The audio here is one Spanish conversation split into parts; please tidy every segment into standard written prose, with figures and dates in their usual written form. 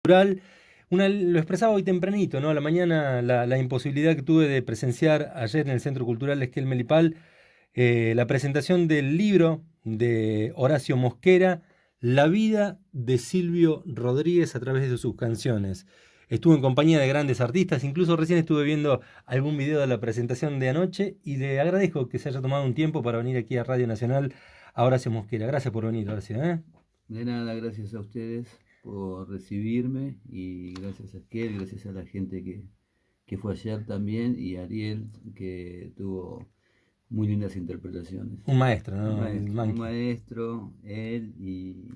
cultural. Lo expresaba hoy tempranito, ¿no? A la mañana la imposibilidad que tuve de presenciar ayer en el Centro Cultural Esquel Melipal la presentación del libro de Horacio Mosquera, La vida de Silvio Rodríguez a través de sus canciones. Estuvo en compañía de grandes artistas, incluso recién estuve viendo algún video de la presentación de anoche y le agradezco que se haya tomado un tiempo para venir aquí a Radio Nacional a Horacio Mosquera. Gracias por venir, Horacio, ¿eh? De nada, gracias a ustedes por recibirme y gracias a Esquel, gracias a la gente que fue ayer también y a Ariel que tuvo muy lindas interpretaciones. Un maestro, Un ¿no? El maestro, un Manqui. maestro, él y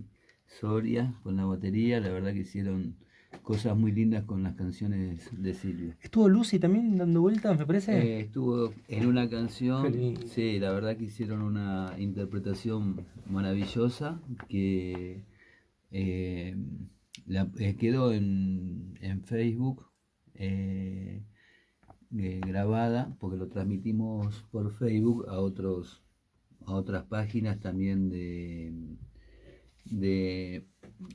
Soria con la batería, la verdad que hicieron cosas muy lindas con las canciones de Silvio. ¿Estuvo Lucy también dando vueltas, me parece? Estuvo en una Qué canción, lindo. sí, la verdad que hicieron una interpretación maravillosa que eh, quedó en Facebook eh, grabada, porque lo transmitimos por Facebook a otras páginas también de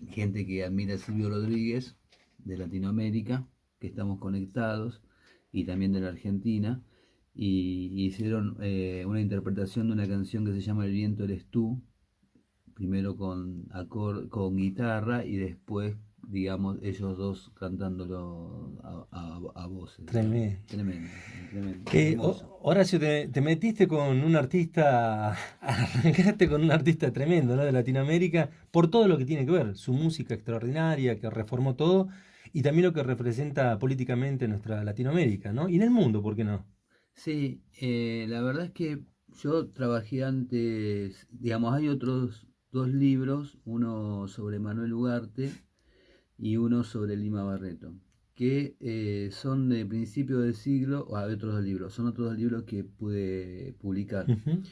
gente que admira a Silvio Rodríguez, de Latinoamérica, que estamos conectados, y también de la Argentina, y hicieron una interpretación de una canción que se llama El viento eres tú, primero con guitarra y después, digamos, ellos dos cantándolo a voces, digamos. Tremendo. Tremendo, tremendo, hermoso. Horacio, te metiste con un artista, arrancaste con un artista tremendo, ¿no? De Latinoamérica, por todo lo que tiene que ver, su música extraordinaria, que reformó todo, y también lo que representa políticamente nuestra Latinoamérica, ¿no? Y en el mundo, ¿por qué no? Sí, la verdad es que yo trabajé antes, digamos, hay otros dos libros, uno sobre Manuel Ugarte y uno sobre Lima Barreto, que son de principio del siglo, o hay otros dos libros, son otros dos libros que pude publicar. Ujú.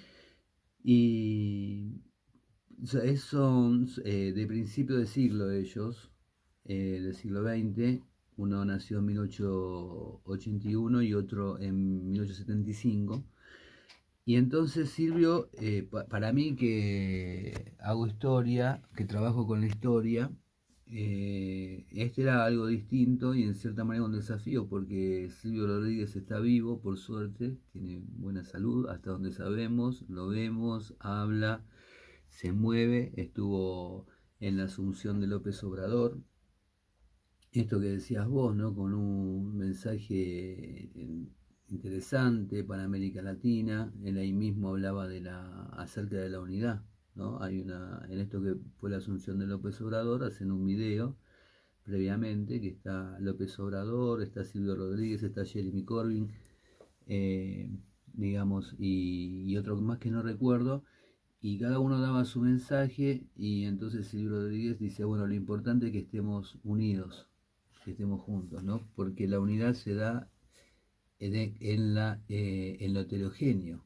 Y son de principio de siglo ellos, del siglo XX. Uno nació en 1881 y otro en 1875. Y entonces Silvio, para mí que hago historia, que trabajo con la historia, este era algo distinto y en cierta manera un desafío porque Silvio Rodríguez está vivo, por suerte, tiene buena salud, hasta donde sabemos, lo vemos, habla, se mueve, estuvo en la asunción de López Obrador. Esto que decías vos, ¿no? Con un mensaje interesante para América Latina. Él ahí mismo hablaba acerca de la unidad, ¿no? En esto que fue la asunción de López Obrador, hacen un video previamente que está López Obrador, está Silvio Rodríguez, está Jeremy Corbyn, eh, digamos, y otro más que no recuerdo, y cada uno daba su mensaje y entonces Silvio Rodríguez dice, bueno, lo importante es que estemos unidos, que estemos juntos, ¿no? Porque la unidad se da en lo heterogéneo,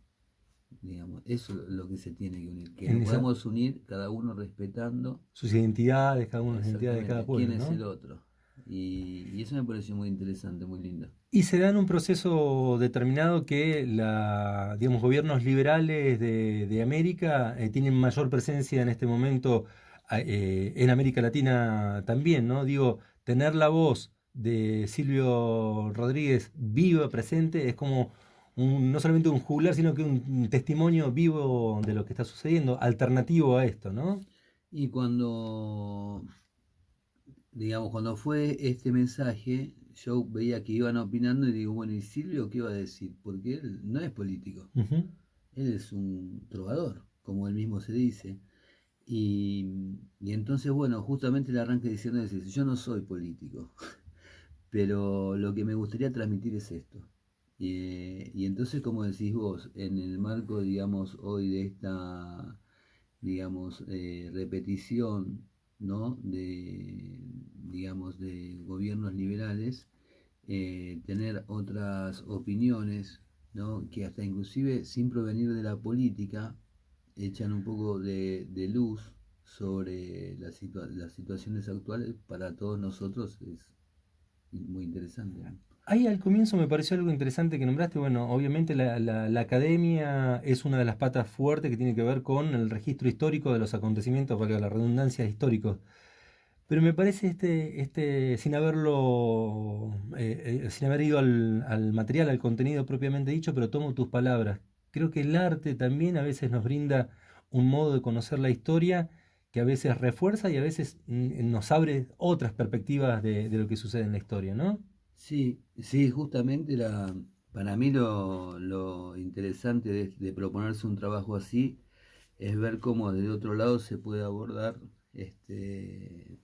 digamos, eso es lo que se tiene que unir, que En nos esa, podemos unir cada uno respetando sus identidades, cada uno las identidades de cada exactamente quién pueblo, es ¿no? el otro. Y eso me pareció muy interesante, muy lindo. Y se da en un proceso determinado que digamos, gobiernos liberales de América tienen mayor presencia en este momento en América Latina también, ¿no? Digo, tener la voz de Silvio Rodríguez viva, presente, es como no solamente un juglar, sino que un testimonio vivo de lo que está sucediendo, alternativo a esto, ¿no? Y cuando fue este mensaje, yo veía que iban opinando y digo, bueno, ¿y Silvio qué va a decir? Porque él no es político, Ujú. él es un trovador, como él mismo se dice. Y entonces, bueno, justamente el arranque diciendo es, yo no soy político, pero lo que me gustaría transmitir es esto. Y entonces, como decís vos, en el marco, digamos, hoy de esta, digamos, repetición, ¿no? Digamos, de gobiernos liberales, tener otras opiniones, ¿no? Que hasta inclusive sin provenir de la política, echan un poco de luz sobre las situaciones actuales para todos nosotros es muy interesante, ¿no? Ahí al comienzo me pareció algo interesante que nombraste. Bueno, obviamente la academia es una de las patas fuertes que tiene que ver con el registro histórico de los acontecimientos, valga la redundancia, históricos. Pero me parece sin sin haber ido al material, al contenido propiamente dicho, pero tomo tus palabras. Creo que el arte también a veces nos brinda un modo de conocer la historia que a veces refuerza y a veces nos abre otras perspectivas de lo que sucede en la historia, ¿no? Sí, sí, justamente para mí lo interesante de proponerse un trabajo así es ver cómo desde otro lado se puede abordar,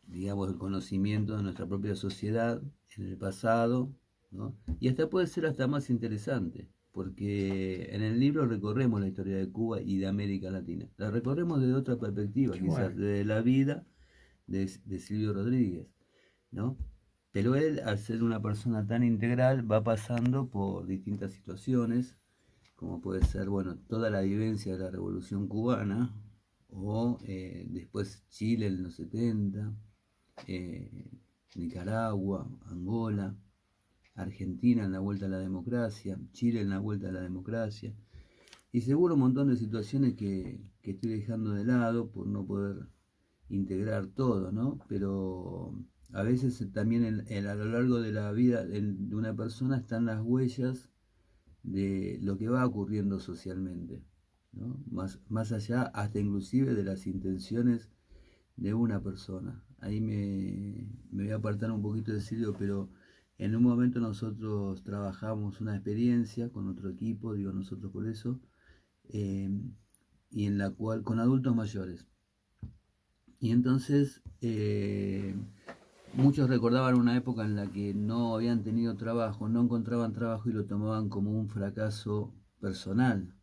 digamos, el conocimiento de nuestra propia sociedad en el pasado, ¿no? Y hasta puede ser hasta más interesante, porque en el libro recorremos la historia de Cuba y de América Latina. La recorremos desde otra perspectiva, Qué quizás bueno. desde la vida de Silvio Rodríguez, ¿no? Pero él, al ser una persona tan integral, va pasando por distintas situaciones, como puede ser, bueno, toda la vivencia de la Revolución Cubana, o después Chile en los 70, eh, Nicaragua, Angola, Argentina en la vuelta a la democracia, Chile en la vuelta a la democracia, y seguro un montón de situaciones que estoy dejando de lado por no poder integrar todo, ¿no? Pero a veces también a lo largo de la vida de una persona están las huellas de lo que va ocurriendo socialmente, ¿no? Más allá hasta inclusive de las intenciones de una persona. Ahí me voy a apartar un poquito de Silvio, pero en un momento nosotros trabajamos una experiencia con otro equipo, digo nosotros por eso, eh, y en la cual con adultos mayores. Y entonces muchos recordaban una época en la que no habían tenido trabajo, no encontraban trabajo y lo tomaban como un fracaso personal.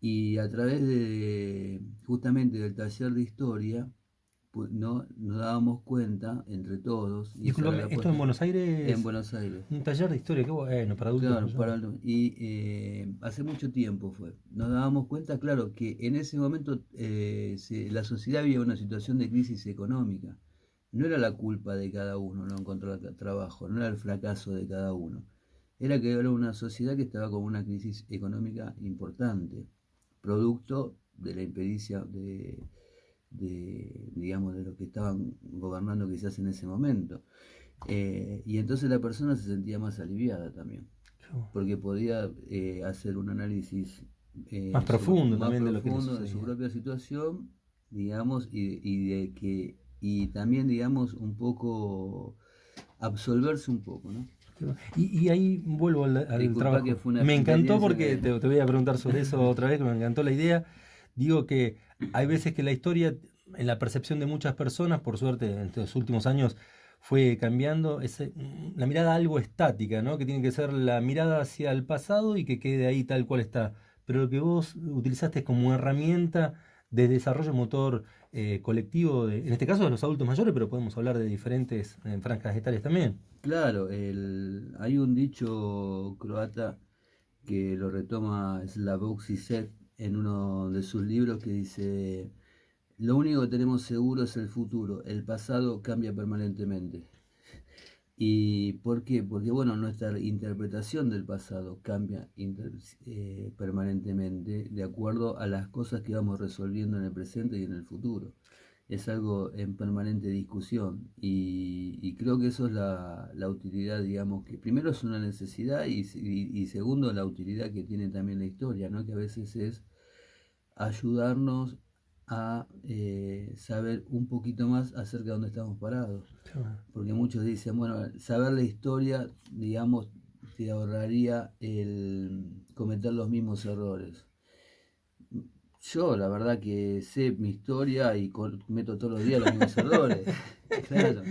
Y a través de justamente del taller de historia, pues, no, nos dábamos cuenta entre todos, y esa era Discúlpame, la ¿esto en apuesta, Buenos en Aires? Buenos Aires. Un taller de historia, qué bueno, para adultos Claro, mayores. y hace mucho tiempo fue. Nos dábamos cuenta, claro, que en ese momento la sociedad vivía una situación de crisis económica. No era la culpa de cada uno no encontrar trabajo, no era el fracaso de cada uno. Era que era una sociedad que estaba con una crisis económica importante, producto de la impericia digamos, de lo que estaban gobernando quizás en ese momento. Y entonces la persona se sentía más aliviada también porque podía hacer un análisis Más profundo más también de lo que le profundo de su sucedía. propia situación, digamos, y también, digamos, un poco absolverse un poco, ¿no? Y ahí vuelvo al Disculpa que trabajo. fue una Me encantó experiencia porque que... te voy a preguntar sobre eso otra vez, que me encantó la idea. Digo que hay veces que la historia, en la percepción de muchas personas, por suerte en estos últimos años fue cambiando, la mirada algo estática, ¿no? Que tiene que ser la mirada hacia el pasado y que quede ahí tal cual está. Pero lo que vos utilizaste como herramienta de desarrollo motor colectivo, en este caso de los adultos mayores, pero podemos hablar de diferentes franjas etarias también. Claro, hay un dicho croata que lo retoma Slavoj Zizek en uno de sus libros que dice: lo único que tenemos seguro es el futuro, el pasado cambia permanentemente. ¿Y por qué? Porque bueno, nuestra interpretación del pasado cambia permanentemente de acuerdo a las cosas que vamos resolviendo en el presente y en el futuro. Es algo en permanente discusión y creo que eso es la utilidad, digamos, que primero es una necesidad y segundo la utilidad que tiene también la historia, ¿no? Que a veces es ayudarnos a saber un poquito más acerca de dónde estamos parados. Porque muchos dicen, bueno, saber la historia, digamos, te ahorraría el cometer los mismos errores. Yo, la verdad que sé mi historia y cometo todos los días los mismos errores. Claro,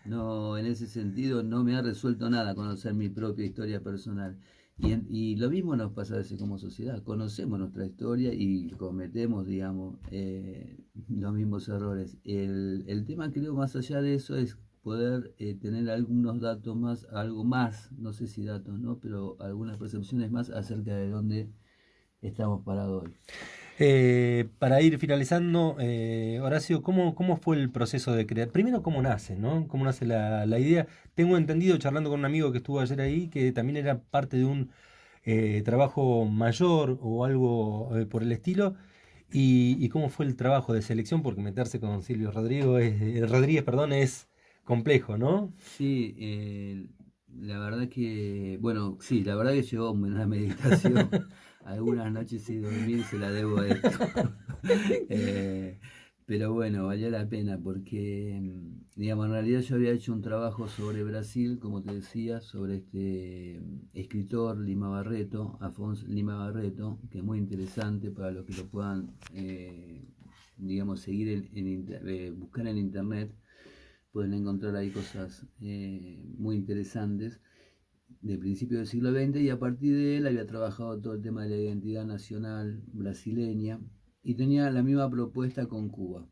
no, en ese sentido no me ha resuelto nada conocer mi propia historia personal. Y lo mismo nos pasa a veces como sociedad. Conocemos nuestra historia y cometemos, digamos, los mismos errores. El tema, creo, más allá de eso es poder tener algunos datos más, algo más, no sé si datos, ¿no? Pero algunas percepciones más acerca de dónde estamos parados hoy. Para ir finalizando, Horacio, ¿cómo fue el proceso de crear? Primero, ¿cómo nace, ¿no? ¿Cómo nace la idea? Tengo entendido, charlando con un amigo que estuvo ayer ahí, que también era parte de un trabajo mayor o algo por el estilo, ¿Y cómo fue el trabajo de selección? Porque meterse con Silvio Rodríguez, perdón, es complejo, ¿no? Sí, la verdad que, bueno, sí, la verdad que llevó una meditación. Algunas noches sin dormir se la debo a esto. Eh, pero bueno, valió la pena porque, digamos, en realidad yo había hecho un trabajo sobre Brasil, como te decía, sobre este escritor Lima Barreto, Afonso Lima Barreto, que es muy interesante para los que lo puedan, digamos, seguir buscar en internet. Pueden encontrar ahí cosas muy interesantes de principios del siglo XX, y a partir de él había trabajado todo el tema de la identidad nacional brasileña y tenía la misma propuesta con Cuba.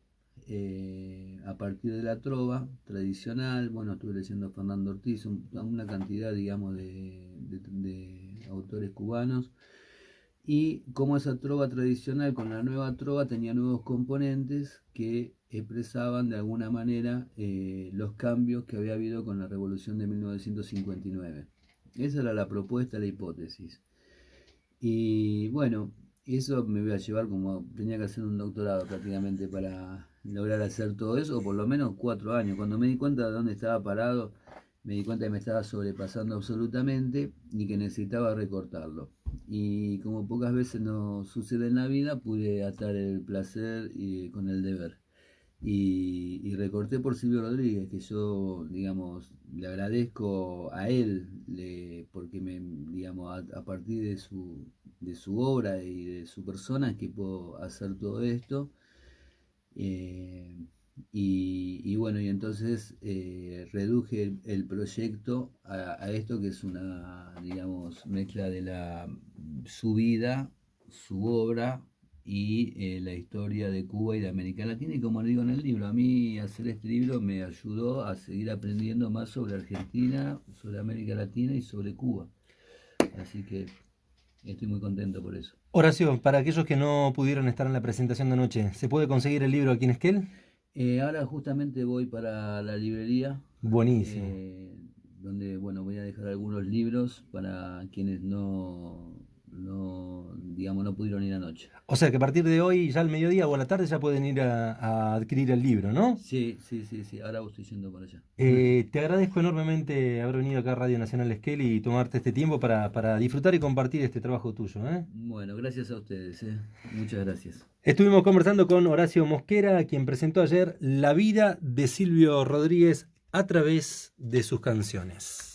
A partir de la trova tradicional, bueno, estuve leyendo a Fernando Ortiz, una cantidad, digamos, de autores cubanos, y cómo esa trova tradicional con la nueva trova tenía nuevos componentes que expresaban de alguna manera los cambios que había habido con la revolución de 1959. Esa era la propuesta, la hipótesis. Y bueno, eso me iba a llevar, como tenía que hacer un doctorado prácticamente para lograr hacer todo eso, o por lo menos 4 años. Cuando me di cuenta de dónde estaba parado, me di cuenta que me estaba sobrepasando absolutamente y que necesitaba recortarlo. Y como pocas veces nos sucede en la vida, pude atar el placer con el deber. Y recorté por Silvio Rodríguez, que yo, digamos, le agradezco a él, porque digamos, a partir de su obra y de su persona es que puedo hacer todo esto. Eh, y bueno, y entonces reduje el proyecto a esto, que es una, digamos, mezcla de su vida, su obra y la historia de Cuba y de América Latina. Y como digo en el libro, a mí hacer este libro me ayudó a seguir aprendiendo más sobre Argentina, sobre América Latina y sobre Cuba. Así que estoy muy contento por eso. Horacio, para aquellos que no pudieron estar en la presentación de anoche, ¿se puede conseguir el libro aquí en Esquel? Ahora justamente voy para la librería, Buenísimo. eh, donde, bueno, voy a dejar algunos libros para quienes no, digamos, no pudieron ir anoche. O sea que a partir de hoy, ya al mediodía o a la tarde, ya pueden ir a adquirir el libro, ¿no? Sí, sí, sí, sí, ahora estoy yendo para allá. Te agradezco enormemente haber venido acá a Radio Nacional Esquel y tomarte este tiempo para disfrutar y compartir este trabajo tuyo, ¿eh? Bueno, gracias a ustedes, ¿eh? Muchas gracias. Estuvimos conversando con Horacio Mosquera, quien presentó ayer La vida de Silvio Rodríguez a través de sus canciones.